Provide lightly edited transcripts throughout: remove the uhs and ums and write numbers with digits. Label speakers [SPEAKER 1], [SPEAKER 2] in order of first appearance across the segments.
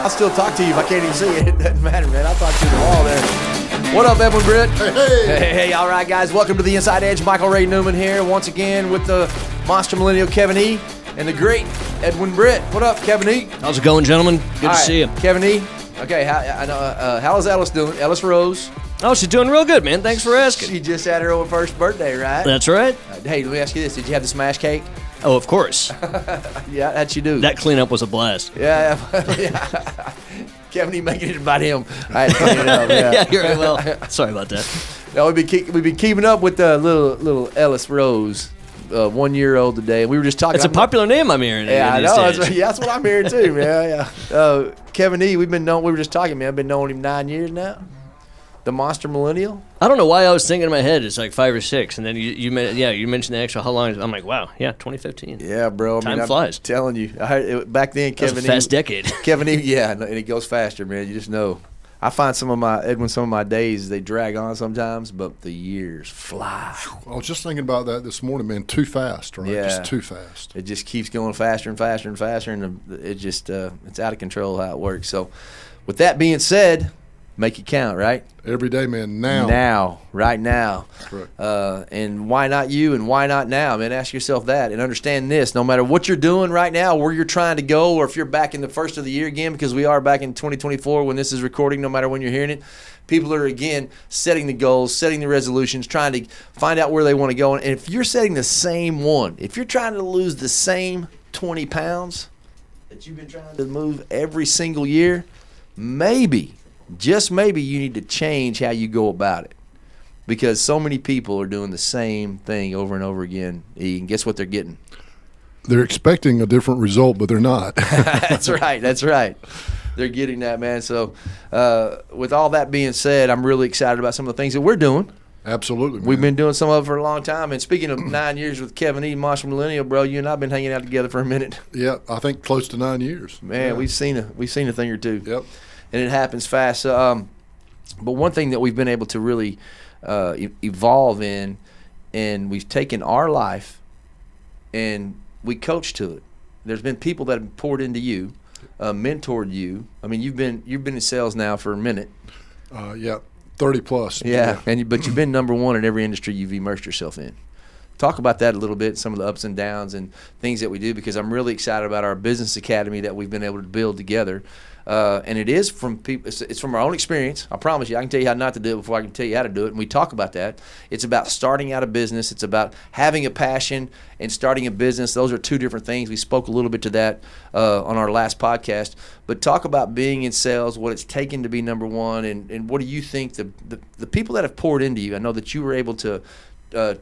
[SPEAKER 1] I'll still talk to you if I can't even see it. It doesn't matter, man. I'll talk to the wall there. What up, Edwin Britt? Hey. All right, guys. Welcome to the Inside Edge. Michael Ray Newman here once again with the Monster Millennial Kevin E. and the great Edwin Britt. What up, Kevin E?
[SPEAKER 2] How's it going, gentlemen? Good to see you.
[SPEAKER 1] Kevin E. Okay, how is Ellis doing? Ellis Rose.
[SPEAKER 2] Oh, she's doing real good, man. Thanks for asking.
[SPEAKER 1] She just had her own first birthday, right?
[SPEAKER 2] That's right.
[SPEAKER 1] Hey, let me ask you this. Did you have the smash cake?
[SPEAKER 2] Oh, of course.
[SPEAKER 1] Yeah, how'd she do?
[SPEAKER 2] That cleanup was a blast.
[SPEAKER 1] Yeah. Kevin E. making it about him. I had to clean it up. Yeah,
[SPEAKER 2] you're right. Well, sorry about that.
[SPEAKER 1] No, we've been keeping up with the little Ellis Rose, 1 year old today. We were just talking.
[SPEAKER 2] It's a popular name I'm hearing.
[SPEAKER 1] Yeah, I know. That's what I'm hearing too, man. Yeah. Kevin E. We were just talking, man. I've been knowing him 9 years now. The Monster Millennial.
[SPEAKER 2] I don't know why I was thinking in my head it's like 5 or 6, and then you mentioned the actual how long. I'm like, wow, yeah, 2015.
[SPEAKER 1] Yeah, bro.
[SPEAKER 2] Time flies.
[SPEAKER 1] I'm telling you, back then, Kevin
[SPEAKER 2] That was a fast decade.
[SPEAKER 1] Kevin E. Yeah, and it goes faster, man. You just know. I find some of my days they drag on sometimes, but the years fly.
[SPEAKER 3] I was just thinking about that this morning, man. Too fast, right?
[SPEAKER 1] Yeah.
[SPEAKER 3] Just too fast.
[SPEAKER 1] It just keeps going faster and faster and faster, and it's out of control how it works. So, with that being said, make it count, right?
[SPEAKER 3] Every day, man. Now.
[SPEAKER 1] Now. Right now.
[SPEAKER 3] Correct.
[SPEAKER 1] And why not you and why not now? Man, ask yourself that and understand this. No matter what you're doing right now, where you're trying to go, or if you're back in the first of the year again, because we are back in 2024 when this is recording, no matter when you're hearing it, people are, again, setting the goals, setting the resolutions, trying to find out where they want to go. And if you're setting the same one, if you're trying to lose the same 20 pounds that you've been trying to move every single year, maybe, just maybe, you need to change how you go about it, because so many people are doing the same thing over and over again. And guess what they're getting?
[SPEAKER 3] They're expecting a different result, but they're not.
[SPEAKER 1] That's right. They're getting that, man. So with all that being said, I'm really excited about some of the things that we're doing.
[SPEAKER 3] Absolutely, man.
[SPEAKER 1] We've been doing some of it for a long time. And speaking of 9 years with Kevin E., Monster Millennial, bro, you and I have been hanging out together for a minute.
[SPEAKER 3] Yeah, I think close to 9 years.
[SPEAKER 1] Man,
[SPEAKER 3] yeah.
[SPEAKER 1] we've seen a thing or two.
[SPEAKER 3] Yep.
[SPEAKER 1] And it happens fast. But one thing that we've been able to really evolve in, and we've taken our life and we coach to it. There's been people that have poured into you, mentored you. I mean, you've been in sales now for a minute.
[SPEAKER 3] 30 plus.
[SPEAKER 1] Yeah, but you've been number one in every industry you've immersed yourself in. Talk about that a little bit, some of the ups and downs and things that we do, because I'm really excited about our business academy that we've been able to build together. And it is from people. It's from our own experience. I promise you. I can tell you how not to do it before I can tell you how to do it. And we talk about that. It's about starting out a business. It's about having a passion and starting a business. Those are two different things. We spoke a little bit to that on our last podcast. But talk about being in sales, what it's taken to be number one, and what do you think the people that have poured into you. I know that you were able to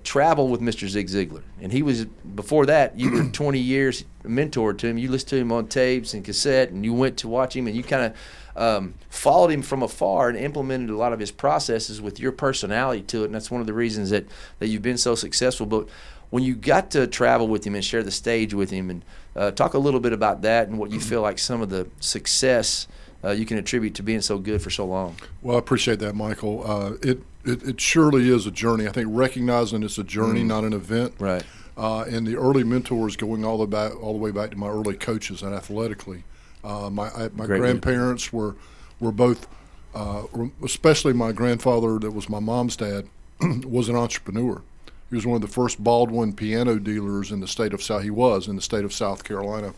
[SPEAKER 1] travel with Mr. Zig Ziglar, and he was, before that, you were 20 years mentored to him. You listened to him on tapes and cassette, and you went to watch him, and you kind of followed him from afar and implemented a lot of his processes with your personality to it, and that's one of the reasons that you've been so successful. But when you got to travel with him and share the stage with him, and talk a little bit about that and what you feel like some of the success you can attribute to being so good for so long.
[SPEAKER 3] Well, I appreciate that, Michael. It surely is a journey. I think recognizing it's a journey, not an event.
[SPEAKER 1] Right.
[SPEAKER 3] And the early mentors, going all the way back to my early coaches and athletically. My grandparents were both, especially my grandfather, that was my mom's dad, was an entrepreneur. He was one of the first Baldwin piano dealers in the state of South Carolina.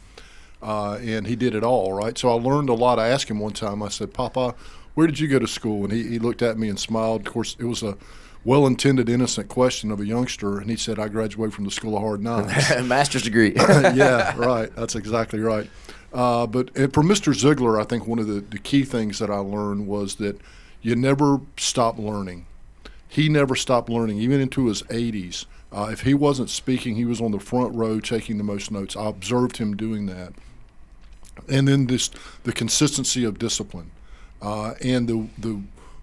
[SPEAKER 3] And he did it all, right? So I learned a lot. I asked him one time, I said, "Papa, where did you go to school?" And he looked at me and smiled. Of course, it was a well-intended, innocent question of a youngster. And he said, "I graduated from the School of Hard Knocks."
[SPEAKER 1] Master's degree.
[SPEAKER 3] Yeah, right. That's exactly right. But for Mr. Ziegler, I think one of the key things that I learned was that you never stop learning. He never stopped learning, even into his 80s. If he wasn't speaking, he was on the front row taking the most notes. I observed him doing that. And then the consistency of discipline and the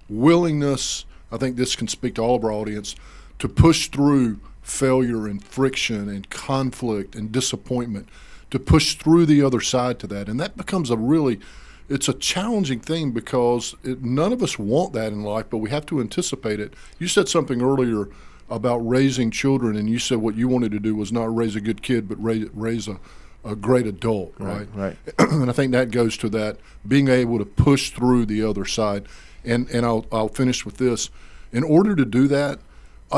[SPEAKER 3] willingness, I think this can speak to all of our audience, to push through failure and friction and conflict and disappointment, to push through the other side to that. And that becomes it's a challenging thing, because none of us want that in life, but we have to anticipate it. You said something earlier about raising children, and you said what you wanted to do was not raise a good kid, but raise a great adult, right?
[SPEAKER 1] Right.
[SPEAKER 3] And I think that goes to that being able to push through the other side. And I'll finish with this. In order to do that,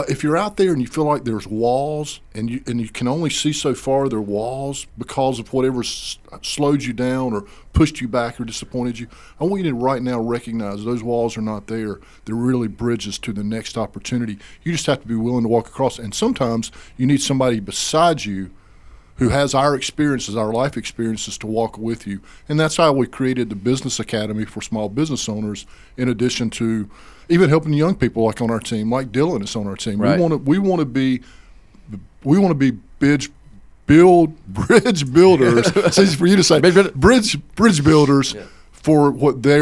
[SPEAKER 3] if you're out there and you feel like there's walls and you can only see so far, there are walls because of whatever slowed you down or pushed you back or disappointed you, I want you to right now recognize those walls are not there. They're really bridges to the next opportunity. You just have to be willing to walk across. And sometimes you need somebody beside you who has our experiences, our life experiences, to walk with you. And that's how we created the Business Academy for small business owners, in addition to even helping young people like on our team, like Dylan is on our team.
[SPEAKER 1] Right.
[SPEAKER 3] We want to be bridge builders. It's easy for you to say bridge builders for what they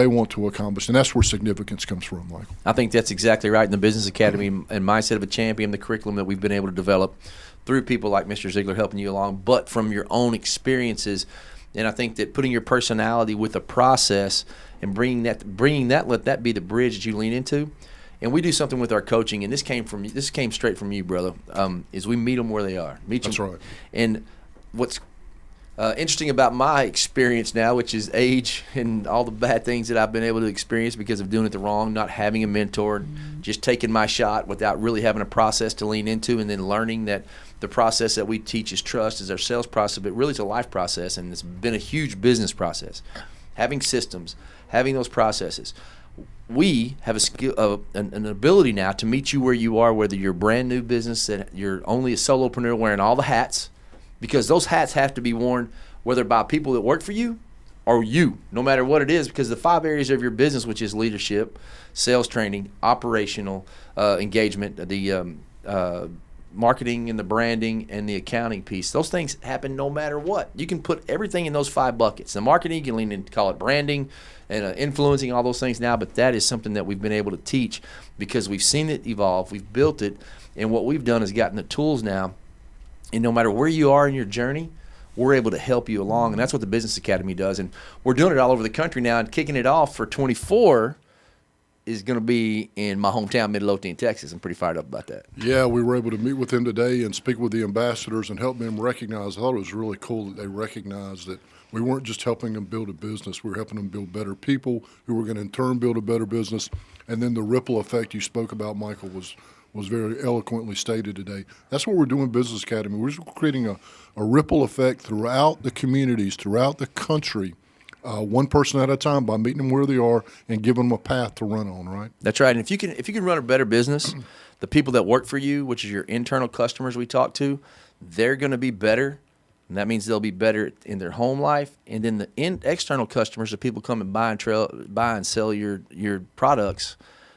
[SPEAKER 3] want to accomplish, and that's where significance comes from, Michael.
[SPEAKER 1] I think that's exactly right. In the Business Academy and Mindset of a Champion, the curriculum that we've been able to develop through people like Mr. Ziegler helping you along, but from your own experiences. And I think that putting your personality with a process and bringing that, let that be the bridge that you lean into. And we do something with our coaching, and this came straight from you, brother. Is we meet them where they are.
[SPEAKER 3] That's right.
[SPEAKER 1] And what's interesting about my experience now, which is age and all the bad things that I've been able to experience because of doing it the wrong, not having a mentor, just taking my shot without really having a process to lean into, and then learning that the process that we teach is trust, is our sales process, but really it's a life process, and it's been a huge business process. Having systems, having those processes. We have a skill, an ability now to meet you where you are, whether you're a brand new business, that you're only a solopreneur wearing all the hats, because those hats have to be worn whether by people that work for you or you, no matter what it is, because the 5 areas of your business, which is leadership, sales training, operational engagement, the marketing and the branding and the accounting piece, those things happen no matter what. You can put everything in those 5 buckets. The marketing, you can lean in, call it branding and influencing, all those things now, but that is something that we've been able to teach because we've seen it evolve, we've built it, and what we've done is gotten the tools now, and no matter where you are in your journey, we're able to help you along, and that's what the Business Academy does, and we're doing it all over the country now, and kicking it off for 24 is going to be in my hometown, Midlothian, Texas. I'm pretty fired up about that.
[SPEAKER 3] Yeah, we were able to meet with them today and speak with the ambassadors and help them recognize. I thought it was really cool that they recognized that we weren't just helping them build a business. We were helping them build better people who were going to in turn build a better business. And then the ripple effect you spoke about, Michael, was very eloquently stated today. That's what we're doing Business Academy. We're just creating a ripple effect throughout the communities, throughout the country, one person at a time, by meeting them where they are and giving them a path to run on, right?
[SPEAKER 1] That's right. And if you can run a better business, the people that work for you, which is your internal customers we talk to, they're going to be better. And that means they'll be better in their home life. And then the external customers, the people come and buy and sell your products,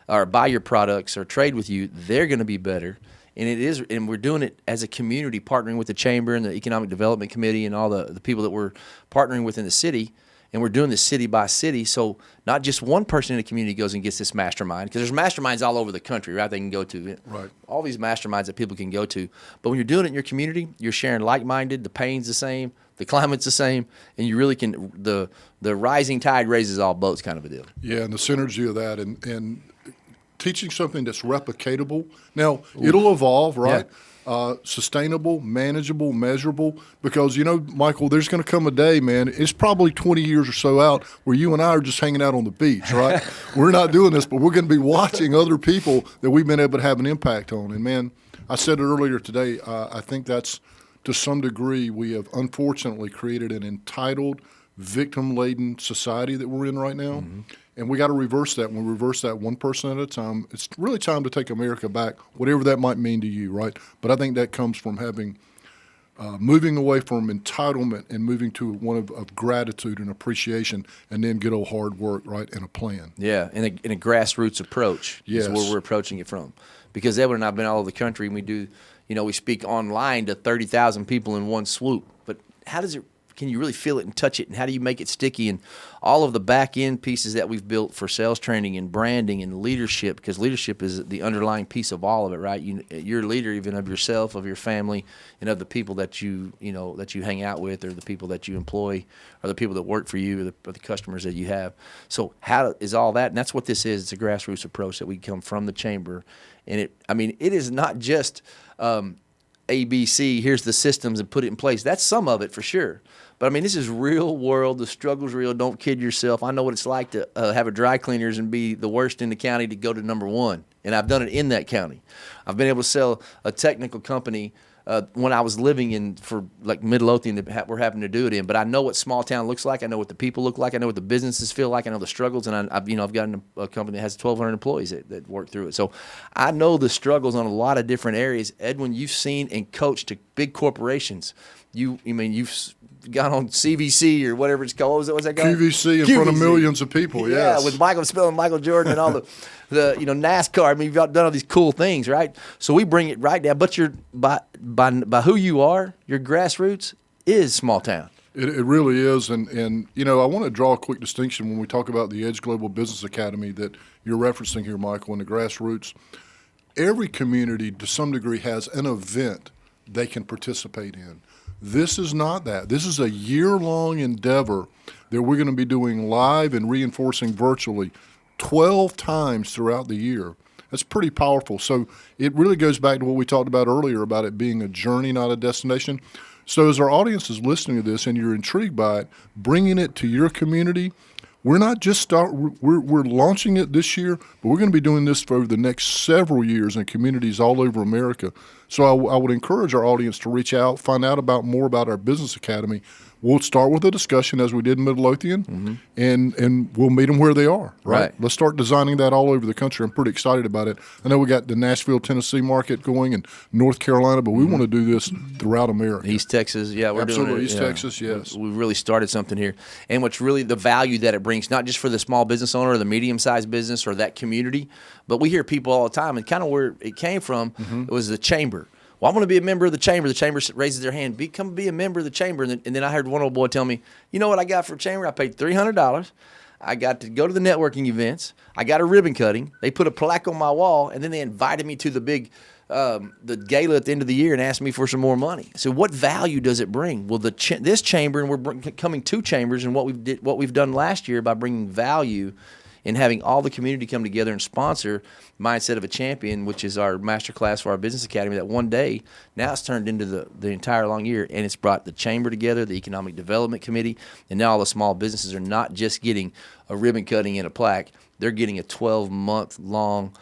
[SPEAKER 1] or buy your products or trade with you, they're going to be better. And we're doing it as a community, partnering with the chamber and the economic development committee and all the people that we're partnering with in the city. And we're doing this city by city, so not just one person in the community goes and gets this mastermind, because there's masterminds all over the country, right? They can go to
[SPEAKER 3] right.
[SPEAKER 1] All these masterminds that people can go to. But when you're doing it in your community, you're sharing like-minded. The pain's the same, the climate's the same, and you really can. The rising tide raises all boats, kind of a deal.
[SPEAKER 3] Yeah, and the synergy of that, and teaching something that's replicatable. Now it'll evolve, right? Yeah. Sustainable, manageable, measurable, because, Michael, there's going to come a day, man, it's probably 20 years or so out where you and I are just hanging out on the beach, right? We're not doing this, but we're going to be watching other people that we've been able to have an impact on. And, man, I said it earlier today, I think that's, to some degree, we have unfortunately created an entitled, victim-laden society that we're in right now. Mm-hmm. And we got to reverse that. When we reverse that one person at a time, it's really time to take America back, whatever that might mean to you, right? But I think that comes from having, moving away from entitlement and moving to one of gratitude and appreciation, and then good old hard work, right, and a plan.
[SPEAKER 1] Yeah, and a grassroots approach
[SPEAKER 3] yes.
[SPEAKER 1] is where we're approaching it from. Because Edwin and I have been all over the country, and we do, we speak online to 30,000 people in one swoop. But how does it? Can you really feel it and touch it, and how do you make it sticky? And all of the back end pieces that we've built for sales training and branding and leadership, because leadership is the underlying piece of all of it, right? You're a leader even of yourself, of your family, and of the people that you hang out with, or the people that you employ, or the people that work for you, or the customers that you have. So how is all that? And that's what this is. It's a grassroots approach that we come from the chamber, and it is not just ABC, here's the systems and put it in place. That's some of it for sure. But I mean, this is real world. The struggle's real. Don't kid yourself. I know what it's like to have a dry cleaners and be the worst in the county to go to number one. And I've done it in that county. I've been able to sell a technical company when I was living in for like Midlothian that we're having to do it in. But I know what small town looks like. I know what the people look like. I know what the businesses feel like. I know the struggles. And I've gotten a company that has 1,200 employees that work through it. So I know the struggles on a lot of different areas. Edwin, you've seen and coached to big corporations. You've gone on CVC or whatever it's called. What's that called?
[SPEAKER 3] QVC in front of millions of people.
[SPEAKER 1] Yeah,
[SPEAKER 3] Yes.
[SPEAKER 1] with Michael Jordan and all the NASCAR. I mean, you've done all these cool things, right? So we bring it right down. But you're by who you are, your grassroots is small town.
[SPEAKER 3] It really is, and I want to draw a quick distinction when we talk about the Edge Global Business Academy that you're referencing here, Michael, and the grassroots. Every community, to some degree, has an event they can participate in. This is not that. This is a year-long endeavor that we're going to be doing live and reinforcing virtually 12 times throughout the year. That's pretty powerful. So it really goes back to what we talked about earlier about it being a journey, not a destination. So as our audience is listening to this and you're intrigued by it, bringing it to your community, we're not just we're launching it this year, but we're going to be doing this for the next several years in communities all over America. So I would encourage our audience to reach out, find out more about our business academy. We'll start with a discussion as we did in Midlothian, and we'll meet them where they are. Right. Let's start designing that all over the country. I'm pretty excited about it. I know we got the Nashville, Tennessee market going and North Carolina, but we want to do this throughout America.
[SPEAKER 1] East Texas, yeah, we're
[SPEAKER 3] absolutely
[SPEAKER 1] doing it.
[SPEAKER 3] East Texas, yes.
[SPEAKER 1] We've really started something here, and what's really the value that it brings, not just for the small business owner or the medium-sized business or that community, but we hear people all the time, and kind of where it came from, it was the chamber. Well, I want to be a member of the chamber. The chamber raises their hand. Be a member of the chamber. And then I heard one old boy tell me, you know what I got for a chamber? I paid $300. I got to go to the networking events. I got a ribbon cutting. They put a plaque on my wall, and then they invited me to the big the gala at the end of the year and asked me for some more money. So what value does it bring? Well, this chamber, and we're coming to chambers, and what we've done last year by bringing value and having all the community come together and sponsor Mindset of a Champion, which is our master class for our business academy, that one day, now it's turned into the entire long year, and it's brought the chamber together, the economic development committee, and now all the small businesses are not just getting a ribbon cutting and a plaque, they're getting a 12-month long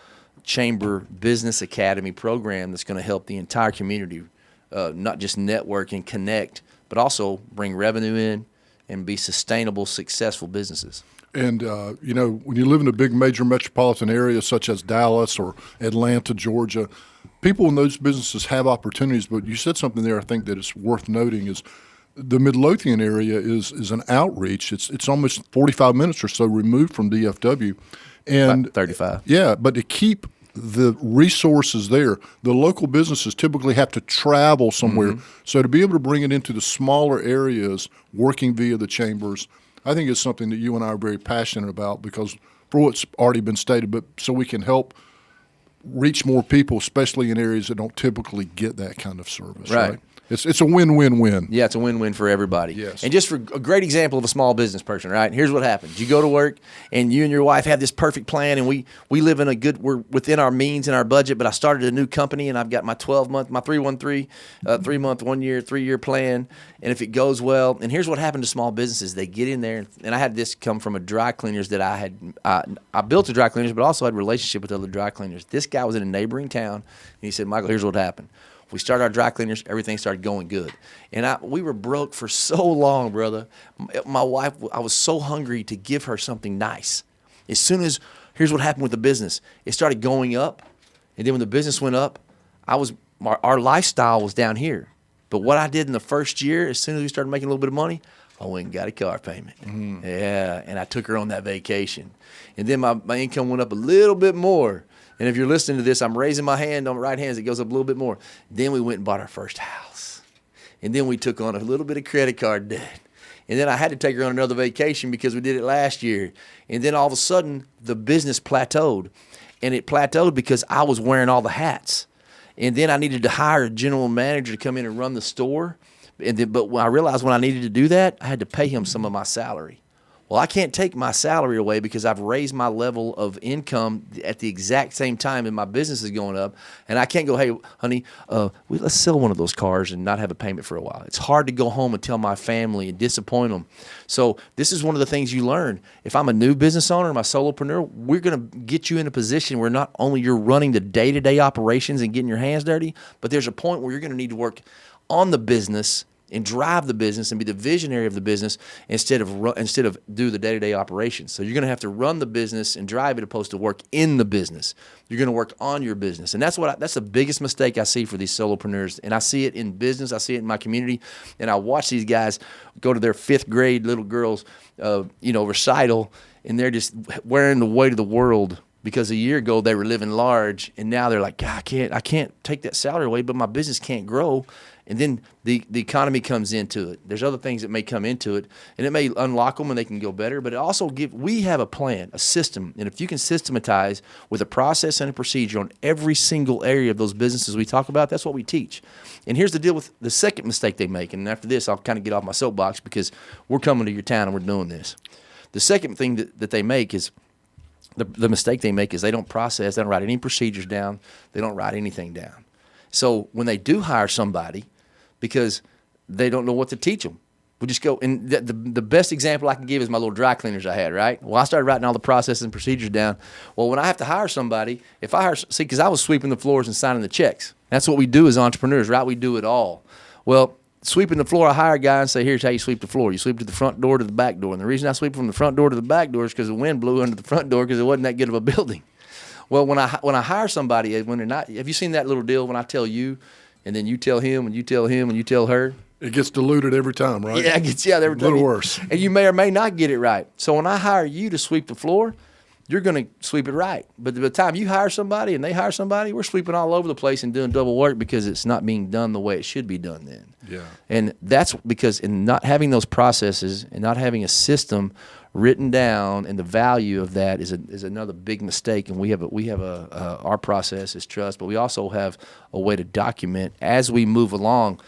[SPEAKER 1] chamber business academy program that's going to help the entire community not just network and connect, but also bring revenue in and be sustainable, successful businesses.
[SPEAKER 3] And, when you live in a big major metropolitan area such as Dallas or Atlanta, Georgia, people in those businesses have opportunities. But you said something there I think that is worth noting is the Midlothian area is an outreach. It's almost 45 minutes or so removed from DFW. And
[SPEAKER 1] about 35.
[SPEAKER 3] Yeah, but to keep the resources there, the local businesses typically have to travel somewhere. So to be able to bring it into the smaller areas, working via the chambers, I think it's something that you and I are very passionate about because for what's already been stated, but so we can help reach more people, especially in areas that don't typically get that kind of service. Right. It's a win-win-win.
[SPEAKER 1] Yeah, it's a win-win for everybody.
[SPEAKER 3] Yes.
[SPEAKER 1] And just for a great example of a small business person, right? Here's what happens. You go to work, and you and your wife have this perfect plan, and we live in we're within our means and our budget, but I started a new company, and I've got my 12-month, my 313, 3-month, 1 year, 3-year plan, and if it goes well, and here's what happened to small businesses. They get in there, and I had this come from a dry cleaners that I built a dry cleaners, but also had a relationship with other dry cleaners. This guy was in a neighboring town, and he said, Michael, here's what happened. We started our dry cleaners. Everything started going good. And we were broke for so long, brother. My wife, I was so hungry to give her something nice. As soon as, here's what happened with the business. It started going up. And then when the business went up, our lifestyle was down here. But what I did in the first year, as soon as we started making a little bit of money, I went and got a car payment. Yeah, and I took her on that vacation. And then my income went up a little bit more. And if you're listening to this, I'm raising my hand on my right hand as it goes up a little bit more. Then we went and bought our first house. And then we took on a little bit of credit card debt. And then I had to take her on another vacation because we did it last year. And then all of a sudden, the business plateaued. And it plateaued because I was wearing all the hats. And then I needed to hire a general manager to come in and run the store. But when I realized when I needed to do that, I had to pay him some of my salary. Well, I can't take my salary away because I've raised my level of income at the exact same time and my business is going up. And I can't go, hey, honey, let's sell one of those cars and not have a payment for a while. It's hard to go home and tell my family and disappoint them. So this is one of the things you learn. If I'm a new business owner, my solopreneur, we're going to get you in a position where not only you're running the day-to-day operations and getting your hands dirty, but there's a point where you're going to need to work on the business and drive the business and be the visionary of the business instead of do the day-to-day operations. So you're going to have to run the business and drive it opposed to work in the business. You're going to work on your business. And that's the biggest mistake I see for these solopreneurs. And I see it in business. I see it in my community. And I watch these guys go to their 5th grade little girls, recital, and they're just wearing the weight of the world because a year ago they were living large, and now they're like, God, I can't take that salary away, but my business can't grow. And then the economy comes into it. There's other things that may come into it, and it may unlock them and they can go better. But it also we have a plan, a system. And if you can systematize with a process and a procedure on every single area of those businesses we talk about, that's what we teach. And here's the deal with the second mistake they make. And after this, I'll kind of get off my soapbox because we're coming to your town and we're doing this. The second thing that they make is, the mistake they make is they don't process, they don't write any procedures down, they don't write anything down. So when they do hire somebody, because they don't know what to teach them, we just go, and the best example I can give is my little dry cleaners I had, right? Well, I started writing all the processes and procedures down. Well, when I have to hire somebody, because I was sweeping the floors and signing the checks. That's what we do as entrepreneurs, right? We do it all. Well, sweeping the floor, I hire a guy and say, here's how you sweep the floor. You sweep to the front door to the back door. And the reason I sweep from the front door to the back door is because the wind blew under the front door because it wasn't that good of a building. Well, when I hire somebody, when they're not, have you seen that little deal when I tell you, and then you tell him, and you tell him, and you tell her?
[SPEAKER 3] It gets diluted every time, right?
[SPEAKER 1] Yeah, it gets every time.
[SPEAKER 3] A little worse.
[SPEAKER 1] And you may or may not get it right. So when I hire you to sweep the floor, you're going to sweep it right. But by the time you hire somebody and they hire somebody, we're sweeping all over the place and doing double work because it's not being done the way it should be done then. Yeah. And that's because in not having those processes and not having a system written down, and the value of that is another big mistake. And we have our process is trust, but we also have a way to document as we move along.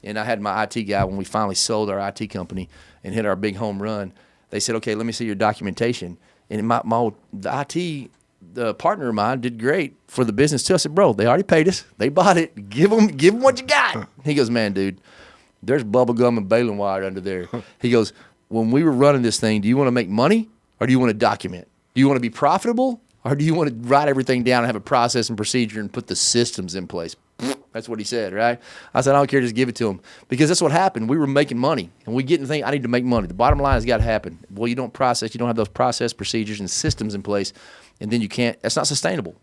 [SPEAKER 1] And I had my IT guy, when we finally sold our IT company and hit our big home run, they said, okay, let me see your documentation. And the partner of mine did great for the business too. I said, bro, they already paid us. They bought it. Give them what you got. He goes, man, dude, there's bubble gum and baling wire under there. He goes, when we were running this thing, do you want to make money or do you want to document? Do you want to be profitable or do you want to write everything down and have a process and procedure and put the systems in place? That's what he said, right? I said, I don't care, just give it to him. Because that's what happened. We were making money, and we get in the thing, I need to make money. The bottom line has got to happen. Well, you don't process, you don't have those process procedures and systems in place, and then you can't, that's not sustainable.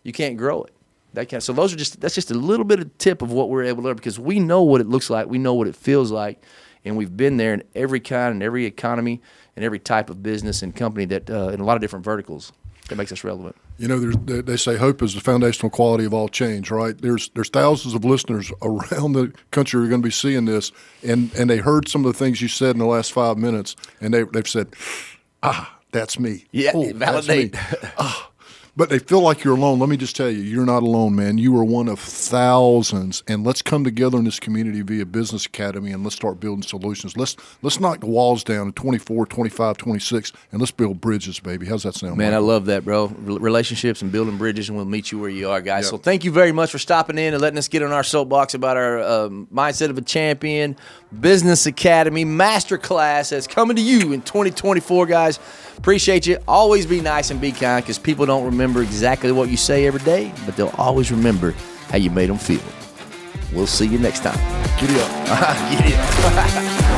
[SPEAKER 1] You can't grow it. So that's just a little bit of tip of what we're able to learn, because we know what it looks like, we know what it feels like, and we've been there in every kind and every economy and every type of business and company that in a lot of different verticals. That makes us relevant. You know,
[SPEAKER 3] they say hope is the foundational quality of all change, right? There's thousands of listeners around the country who are going to be seeing this, and they heard some of the things you said in the last 5 minutes, and they've said, that's me.
[SPEAKER 1] Yeah, validate.
[SPEAKER 3] But they feel like you're alone. Let me just tell you, you're not alone, man. You are one of thousands, and let's come together in this community via Business Academy, and let's start building solutions. Let's knock the walls down at 24, 25, 26, and let's build bridges, baby. How's that sound?
[SPEAKER 1] Man, Michael? I love that, bro. Relationships and building bridges, and we'll meet you where you are, guys. Yep. So thank you very much for stopping in and letting us get on our soapbox about our Mindset of a Champion Business Academy Masterclass that's coming to you in 2024, guys. Appreciate you. Always be nice and be kind, because people don't remember exactly what you say every day, but they'll always remember how you made them feel. We'll see you next time.
[SPEAKER 3] Giddy up.
[SPEAKER 1] Giddy up.